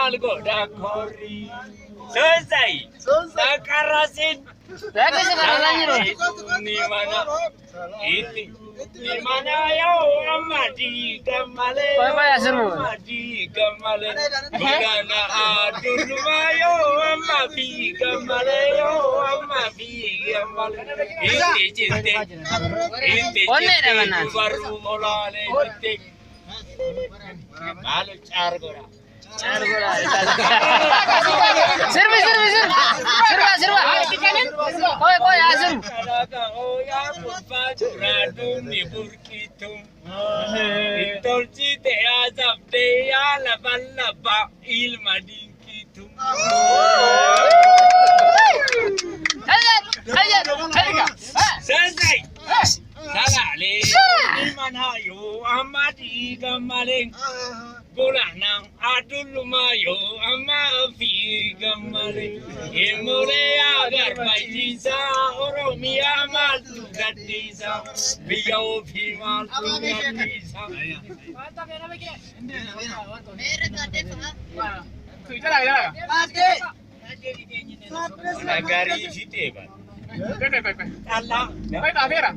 malgo da kori. Selesai. Sakarasin. Ni mana? Ini. Ni mana yo amadi kamale. Amadi kamale. Gana adur mayo amadi kamale yo amadi kamale. Ini cinte. Ini baru mulai cinte. Malu char gora. Sirba. Koy asum. Oh ya radu ni burkitum. Itolci te azab te ala balaba ilmadin kitum. Selesai. Salah le. Di mana yo amadi gamaleng. Bulanang adul mayo amafi gamale emore agar paisa oromia mal tu gadisa biyo fi mal tu gadisa nagari site ba Allah Koy.